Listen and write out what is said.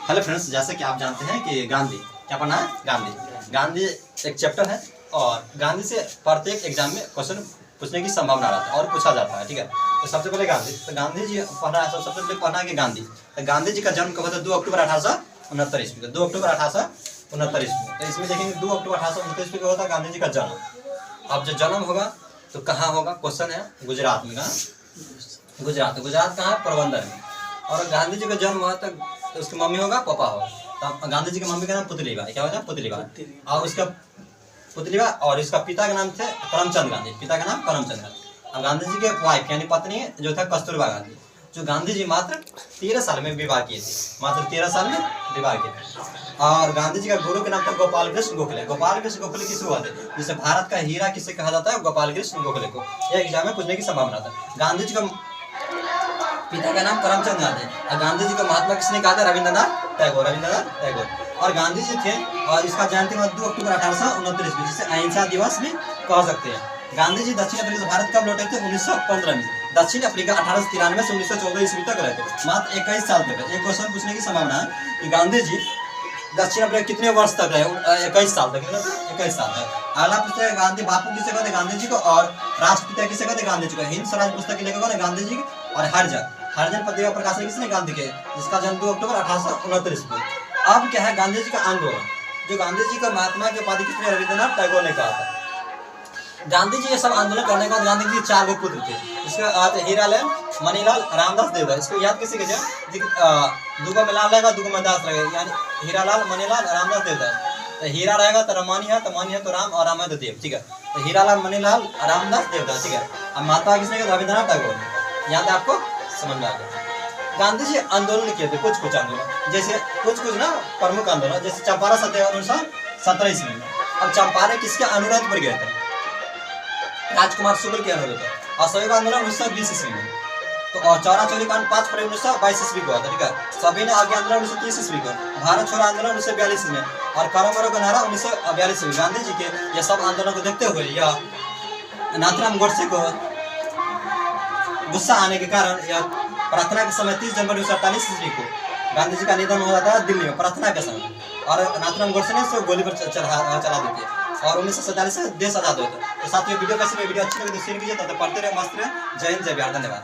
Hello friends, जैसे कि आप जानते हैं कि गांधी क्या पढ़ना है। गांधी एक चैप्टर है और गांधी से प्रत्येक एग्जाम में क्वेश्चन पूछने की संभावना रहता है और पूछा जाता है। ठीक है, तो सबसे पहले गांधी जी पढ़ना है। सबसे पहले पढ़ना है कि गांधी जी का जन्म कब था? 2 अक्टूबर 1869 ईस्वी को। 2 अक्टूबर 1869 ईस्वी। तो इसमें देखेंगे 2 अक्टूबर 1869 ईस्वी को होता है गांधी जी का जन्म। अब जो जन्म होगा तो कहाँ होगा? क्वेश्चन है गुजरात में। गुजरात कहाँ है? पोरबंदर में। और गांधी जी का जन्म हुआ तो उसकी मम्मी होगा, पापा होगा। तो गांधी जी की मम्मी का नाम पुतलीबाई। क्या होगा? पुतलीबाई। और उसका पुतलीबाई और इसका पिता का नाम थे करमचंद गांधी। पिता का नाम करमचंद गांधी। और गांधी जी के वाइफ यानी पत्नी जो था कस्तूरबा गांधी, जो गांधी जी मात्र 13 साल में विवाह किए थे। मात्र 13 साल में विवाह किए थे। और गांधी जी का गुरु के नाम था गोपाल कृष्ण गोखले। गोपाल कृष्ण गोखले किसे हुआ थे? जिसे भारत का हीरा किसे कहा जाता है? गोपाल कृष्ण गोखले को। यह एग्जाम में पूछने की संभावना था। गांधी जी का पिता का नाम करमचंद गांधी और गांधी जी को महात्मा किसने कहा था? रविंद्रनाथ टैगोर। और गांधी जी थे और इसका जयंती 2 अक्टूबर 1869 ईस्वी, जिसे अहिंसा दिवस भी कह सकते हैं। गांधी जी दक्षिण अफ्रीका से भारत कब लौटे थे? 1915 में। दक्षिण अफ्रीका 1893 से 1914 ईस्वी तक रहे थे, मात्र 21 साल तक। एक क्वेश्चन पूछने की संभावना है कि गांधी जी दक्षिण अफ्रीका कितने वर्ष तक रहे? 21 साल तक। 21 साल तक। अगला पूछते हैं गांधी बापू किसे कहते? गांधी जी को। और राष्ट्रपिता किसे कहते? गांधी जी को। हिंद स्वराज पुस्तक के लेखक गांधी जी और हरिजन पत्रिका प्रकाशन किसने? गांधी के, जिसका जन्म 2 अक्टूबर 1869 ईस्वी। अब क्या है? गांधी जी का आंदोलन, जो गांधी जी का महात्मा के उपाधि किसने? रविंद्रनाथ टैगोर ने कहा था। गांधी जी ये सब आंदोलन करने के बाद गांधी जी 4 गो पुत्र थे। इसके हीरालाल, मनीलाल, रामदास, देवदास। इसको याद किसी के दूगो में लाल रहेगा, दूगो में दास रहेगा, यानी हीरालाल, मनीलाल, रामदास, देवदास। तो हीरा रहेगा तो रमानी है, तो मानी है तो राम, और राम है तो देव। ठीक है, तो हीरालाल, मनीलाल, रामदास, देवदास। ठीक है, अब महात्मा किसने कहा? रविंद्रनाथ टैगोर ने। यहाँ तक आपको समझ में आ गया। गांधी जी आंदोलन किए थे, कुछ आंदोलन, जैसे कुछ ना प्रमुख आंदोलन, जैसे चंपारण सत्याग्रह 1917 ईस्वी में। अब चंपारण किसके अनुरोध पर गए थे? राजकुमार शुक्ल के अनुरोध पर। असहयोग आंदोलन 1920 ईस्वी में। तो और चौरा चौरी कांड 5 फरवरी 1922 ईस्वी को हुआ था। ठीक है, सभी ने आज्ञा आंदोलन 1930 ईस्वी को। भारत छोड़ो आंदोलन 1942 में। और करो मरो का नारा 1942 में। गांधी जी के ये सब आंदोलन को देखते हुए या नाथूराम गोडसे को गुस्सा आने के कारण या प्रार्थना के समय 30 जनवरी 1948 ईस्वी को गांधी जी का निधन हुआ था दिल्ली में प्रार्थना के समय। और नाथूराम गोडसे ने उसको गोली पर चला दी थी। और 1947 से देश आजाद हुआ था। तो साथियों, वीडियो कैसे? वीडियो अच्छी लगी तो शेयर कीजिए। तो पढ़ते रहे, मस्त रहे। जय हिंद, जय बिहार। धन्यवाद।